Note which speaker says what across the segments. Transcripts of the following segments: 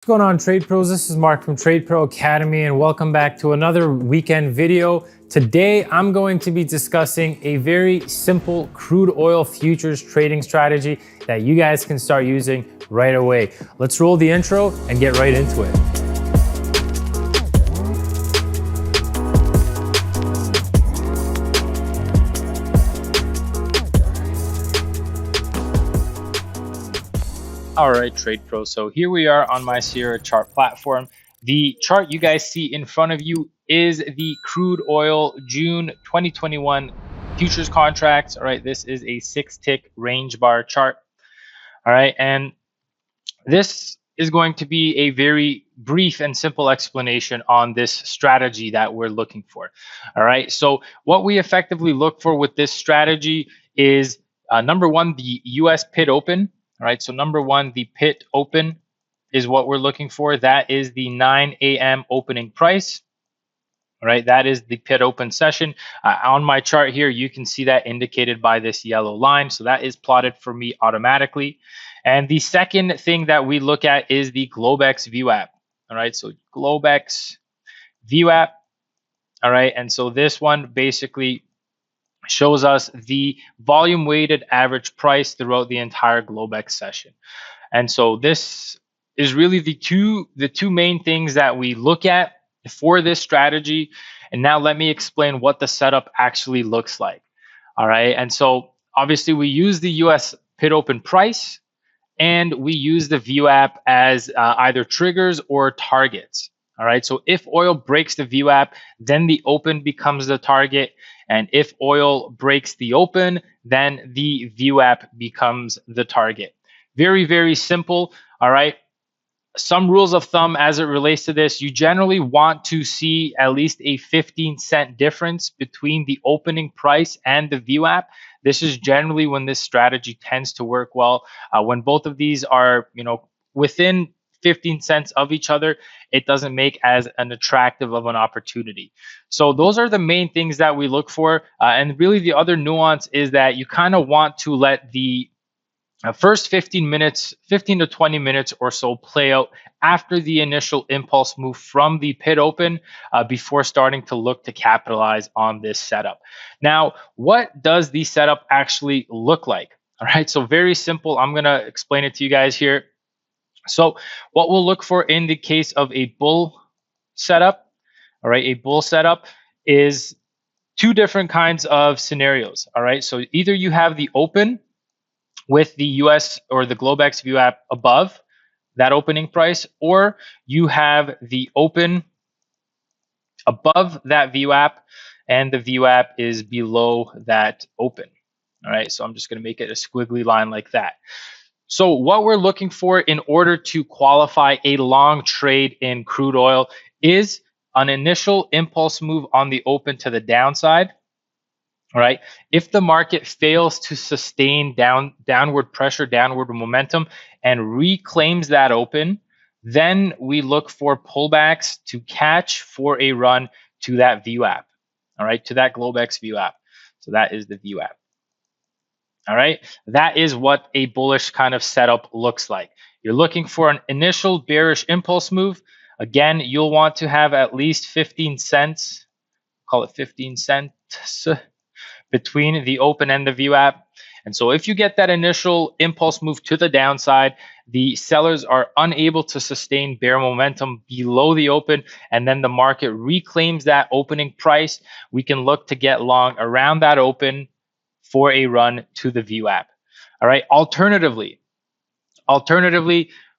Speaker 1: What's going on, Trade Pros? This is Mark from Trade Pro Academy, and welcome back to another weekend video. Today, I'm going to be discussing a very simple crude oil futures trading strategy that you guys can start using right away. Let's roll the intro and get right into it. All right, Trade Pro. So here we are on my Sierra chart platform. The chart you guys see in front of you is the crude oil June 2021 futures contracts. All right, this is a 6-tick range bar chart. All right, and this is going to be a very brief and simple explanation on this strategy that we're looking for. All right, so what we effectively look for with this strategy is number one, the US pit open. All right, so number one, the pit open is what we're looking for. That is the 9 a.m. opening price. All right, that is the pit open session. On my chart here, you can see that indicated by this yellow line. So that is plotted for me automatically. And the second thing that we look at is the Globex view app. All right, so Globex view app. All right, and so this one basically shows us the volume weighted average price throughout the entire Globex session. And so this is really the two main things that we look at for this strategy. And now let me explain what the setup actually looks like. All right, and so obviously we use the US pit open price and we use the view app as either triggers or targets. All right, so if oil breaks the view app, then the open becomes the target. And if oil breaks the open, then the view app becomes the target. Very, very simple. All right. Some rules of thumb as it relates to this: you generally want to see at least a 15-cent difference between the opening price and the view app. This is generally when this strategy tends to work well. When both of these are, within 15 cents of each other, it doesn't make as an attractive of an opportunity. So those are the main things that we look for. And really the other nuance is that you kind of want to let the first 15 to 20 minutes or so play out after the initial impulse move from the pit open before starting to look to capitalize on this setup. Now, what does the setup actually look like? All right, so very simple. I'm going to explain it to you guys here. So what we'll look for in the case of a bull setup, all right, a bull setup is two different kinds of scenarios. All right, so either you have the open with the US or the Globex view app above that opening price, or you have the open above that view app and the view app is below that open. All right, so I'm just going to make it a squiggly line like that. So what we're looking for in order to qualify a long trade in crude oil is an initial impulse move on the open to the downside. All right. If the market fails to sustain downward pressure, downward momentum, and reclaims that open, then we look for pullbacks to catch for a run to that view app. All right, to that Globex view app. So that is the view app. All right, that is what a bullish kind of setup looks like. You're looking for an initial bearish impulse move. Again, you'll want to have at least 15 cents, call it 15 cents, between the open and the view app. And so if you get that initial impulse move to the downside, the sellers are unable to sustain bear momentum below the open, and then the market reclaims that opening price, we can look to get long around that open for a run to the view app. All right. Alternatively,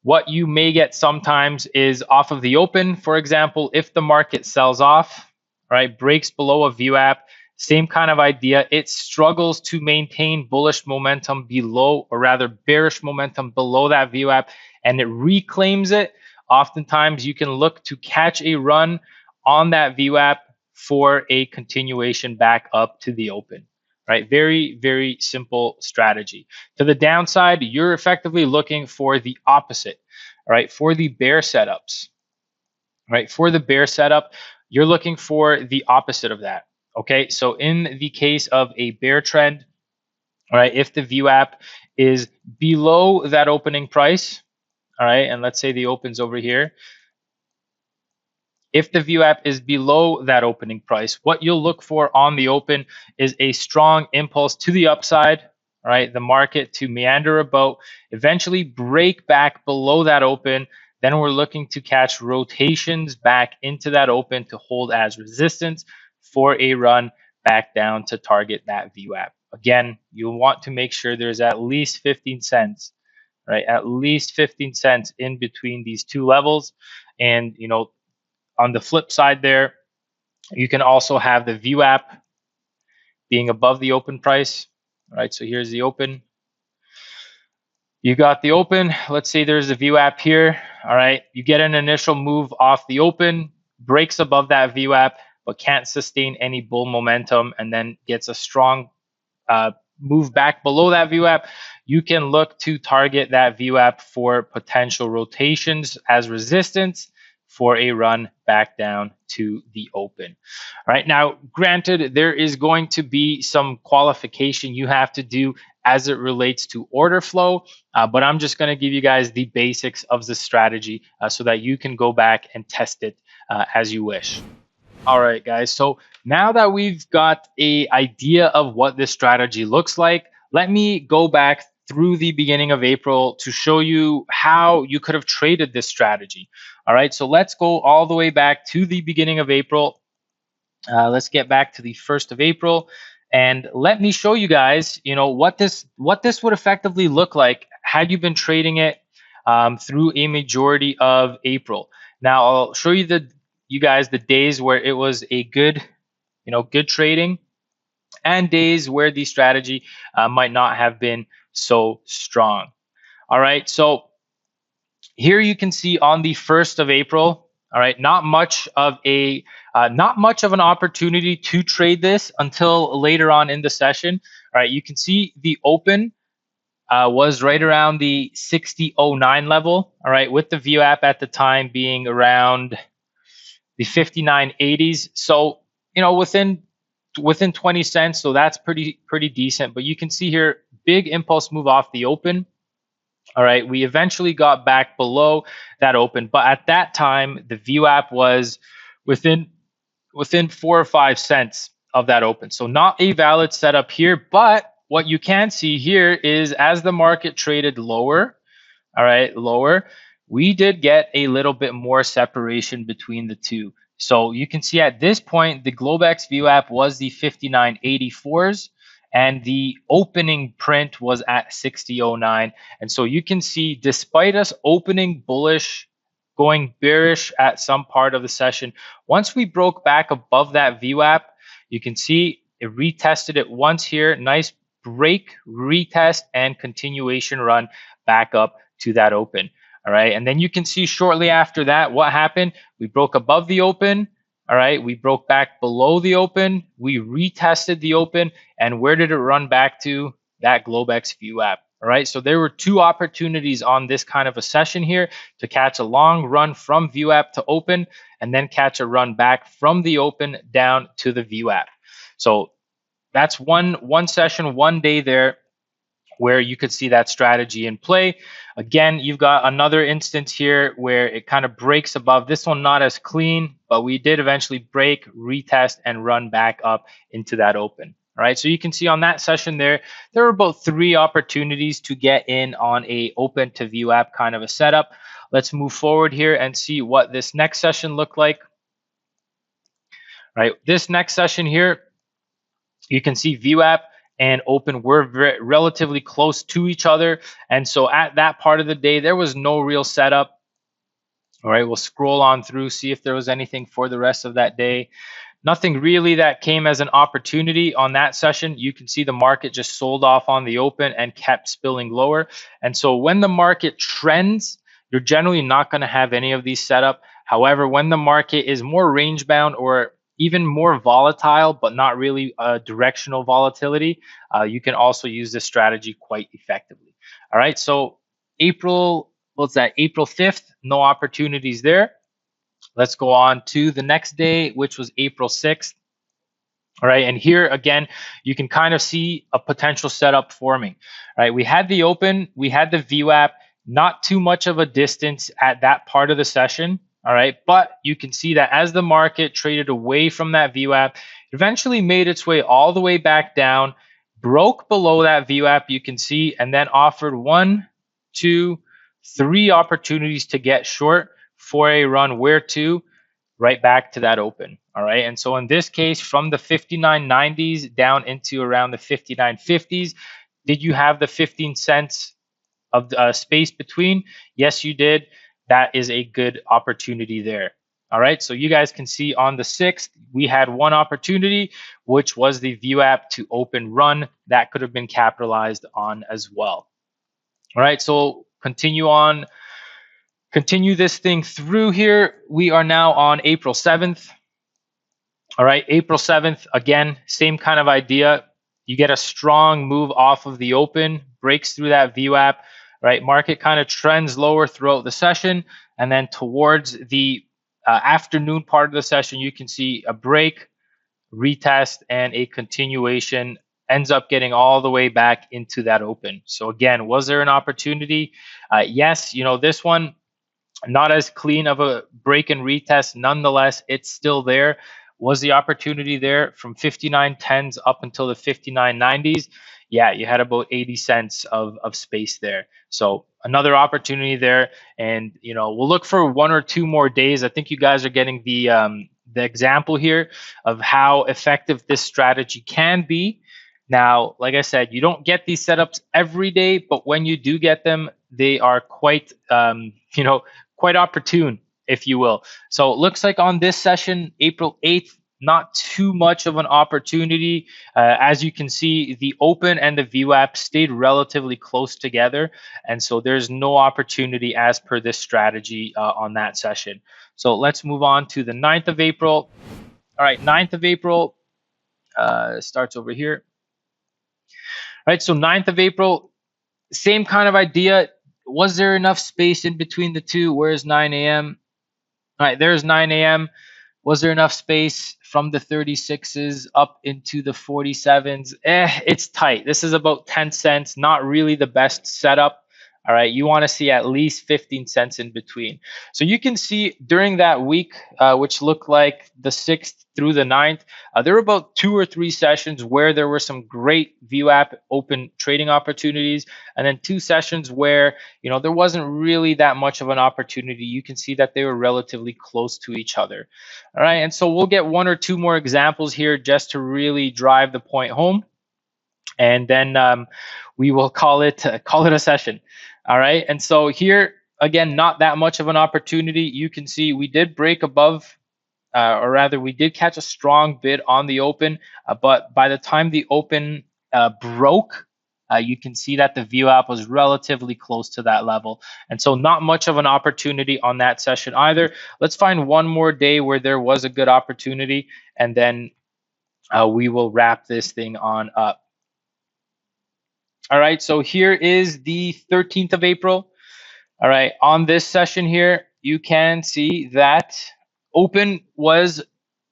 Speaker 1: what you may get sometimes is off of the open. For example, if the market sells off, right, breaks below a view app, same kind of idea. It struggles to maintain bullish momentum below, or rather bearish momentum below that view app, and it reclaims it. Oftentimes you can look to catch a run on that view app for a continuation back up to the open. Right, very, very simple strategy. To the downside, you're effectively looking for the opposite. All right, for the bear setups. Right, for the bear setup, you're looking for the opposite of that. Okay, so in the case of a bear trend, all right, if the view app is below that opening price, all right, and let's say the open's over here. If the VWAP is below that opening price, what you'll look for on the open is a strong impulse to the upside, all right, the market to meander about, eventually break back below that open. Then we're looking to catch rotations back into that open to hold as resistance for a run back down to target that VWAP. Again, you'll want to make sure there's at least 15 cents, right? At least 15 cents in between these two levels. And, on the flip side there, you can also have the VWAP being above the open price. All right, so here's the open. You got the open. Let's say there's a VWAP here. All right, you get an initial move off the open, breaks above that VWAP, but can't sustain any bull momentum, and then gets a strong move back below that VWAP. You can look to target that VWAP for potential rotations as resistance for a run back down to the open. All right, now granted, there is going to be some qualification you have to do as it relates to order flow, but I'm just going to give you guys the basics of the strategy so that you can go back and test it as you wish. All right, guys. So now that we've got an idea of what this strategy looks like, let me go back through the beginning of April to show you how you could have traded this strategy. All right, so let's go all the way back to the beginning of April. Let's get back to the 1st of April, and let me show you guys, what this would effectively look like had you been trading it through a majority of April. Now I'll show you guys the days where it was a good trading, and days where the strategy might not have been so strong. All right, so here you can see on the 1st of April, all right, not much of an opportunity to trade this until later on in the session. All right, you can see the open was right around the 60.09 level. All right, with the VWAP at the time being around the 59.80s. So within 20 cents. So that's pretty decent. But you can see here, big impulse move off the open. All right, we eventually got back below that open, but at that time the VWAP was within 4 or 5 cents of that open. So not a valid setup here, but what you can see here is as the market traded lower, all right, lower, we did get a little bit more separation between the two. So you can see at this point, the Globex VWAP was the 59.84s, and the opening print was at 60.09. And so you can see, despite us opening bullish, going bearish at some part of the session, once we broke back above that VWAP, you can see it retested it once here. Nice break, retest, and continuation run back up to that open. All right, and then you can see shortly after that what happened. We broke above the open. All right, we broke back below the open. We retested the open, and where did it run back to? That Globex VWAP. All right, so there were two opportunities on this kind of a session here to catch a long run from VWAP to open, and then catch a run back from the open down to the VWAP. So that's one session, one day there, where you could see that strategy in play. Again, you've got another instance here where it kind of breaks above. This one not as clean, but we did eventually break, retest, and run back up into that open. All right, so you can see on that session there were about 3 opportunities to get in on a open to VWAP kind of a setup. Let's move forward here and see what this next session looked like. All right, this next session here, you can see VWAP and open were relatively close to each other. And so at that part of the day, there was no real setup. All right, we'll scroll on through, see if there was anything for the rest of that day. Nothing really that came as an opportunity on that session. You can see the market just sold off on the open and kept spilling lower. And so when the market trends, you're generally not going to have any of these set up. However, when the market is more range bound or even more volatile, but not really directional volatility, you can also use this strategy quite effectively. All right, so April 5th, no opportunities there. Let's go on to the next day, which was April 6th. All right, and here again, you can kind of see a potential setup forming. All right, we had the open, we had the VWAP, Not too much of a distance at that part of the session. All right, but you can see that as the market traded away from that VWAP, it eventually made its way all the way back down, broke below that VWAP, you can see, and then offered 1, 2, 3 opportunities to get short for a run where to right back to that open. All right, and so in this case, from the 59.90s down into around the 59.50s, did you have the 15 cents of space between? Yes, you did. That is a good opportunity there. All right, so you guys can see on the 6th, we had one opportunity, which was the VWAP to open run. That could have been capitalized on as well. All right, so continue this thing through here. We are now on April 7th. All right, April 7th, again, same kind of idea. You get a strong move off of the open, breaks through that VWAP, right? Market kind of trends lower throughout the session. And then towards the afternoon part of the session, you can see a break, retest, and a continuation. Ends up getting all the way back into that open. So again, was there an opportunity? Yes, you know, this one, not as clean of a break and retest. Nonetheless, it's still there. Was the opportunity there from 59.10s up until the 59.90s? Yeah, you had about 80 cents of space there. So another opportunity there. And, you know, we'll look for 1 or 2 more days. I think you guys are getting the example here of how effective this strategy can be. Now, like I said, you don't get these setups every day, but when you do get them, they are quite, quite opportune, if you will. So it looks like on this session, April 8th, not too much of an opportunity. As you can see, the open and the VWAP stayed relatively close together. And so there's no opportunity as per this strategy on that session. So let's move on to the 9th of April. All right, 9th of April starts over here. All right, so 9th of April, same kind of idea. Was there enough space in between the two? Where's 9 a.m.? All right, there's 9 a.m. Was there enough space from the 36s up into the 47s? It's tight. This is about 10 cents, not really the best setup. All right, you want to see at least 15 cents in between. So you can see during that week, which looked like the 6th through the 9th, there were about 2 or 3 sessions where there were some great VWAP open trading opportunities, and then 2 sessions where, you know, there wasn't really that much of an opportunity. You can see that they were relatively close to each other. All right, and so we'll get 1 or 2 more examples here just to really drive the point home, and then we will call it a session. All right, and so here again, not that much of an opportunity. You can see we did break above, or rather, we did catch a strong bid on the open, but by the time the open broke, you can see that the VWAP was relatively close to that level, and so not much of an opportunity on that session either. Let's find one more day where there was a good opportunity, and then we will wrap this thing on up. All right, so here is the 13th of April. All right, on this session here, you can see that open was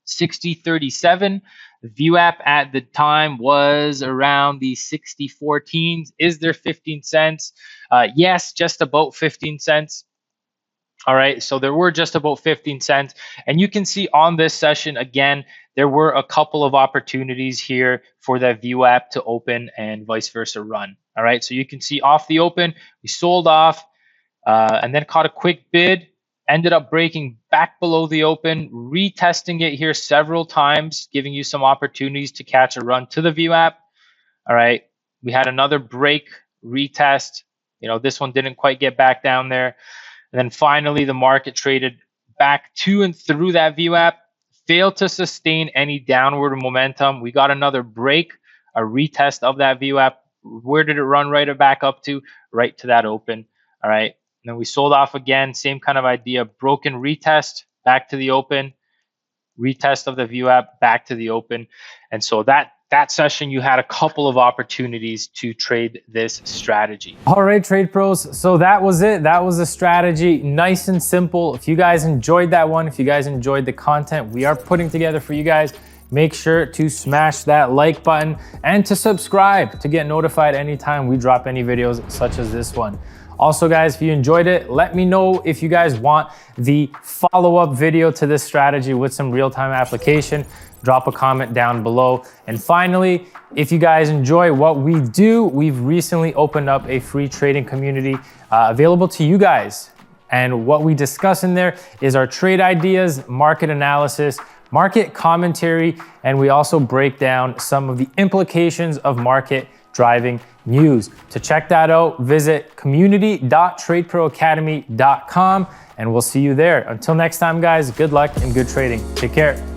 Speaker 1: 60.37. The VWAP at the time was around the 60.14s. Is there 15 cents? Yes, just about 15 cents. All right, so there were just about 15 cents. And you can see on this session, again, there were a couple of opportunities here for that VWAP to open and vice versa run. All right, so you can see off the open, we sold off and then caught a quick bid, ended up breaking back below the open, retesting it here several times, giving you some opportunities to catch a run to the VWAP. All right, we had another break, retest. You know, this one didn't quite get back down there. And then finally, the market traded back to and through that VWAP, failed to sustain any downward momentum. We got another break, a retest of that VWAP. Where did it run right back up to? Right to that open. All right. And then we sold off again, same kind of idea, broken retest, back to the open, retest of the VWAP, back to the open. And so that session, you had a couple of opportunities to trade this strategy.
Speaker 2: All right, trade pros. So that was it. That was the strategy. Nice and simple. If you guys enjoyed that one, if you guys enjoyed the content we are putting together for you guys, make sure to smash that like button and to subscribe to get notified anytime we drop any videos such as this one. Also guys, if you enjoyed it, let me know if you guys want the follow-up video to this strategy with some real-time application. Drop a comment down below. And finally, if you guys enjoy what we do, we've recently opened up a free trading community available to you guys. And what we discuss in there is our trade ideas, market analysis, market commentary, and we also break down some of the implications of market driving news. To check that out, visit community.tradeproacademy.com and we'll see you there. Until next time, guys, good luck and good trading. Take care.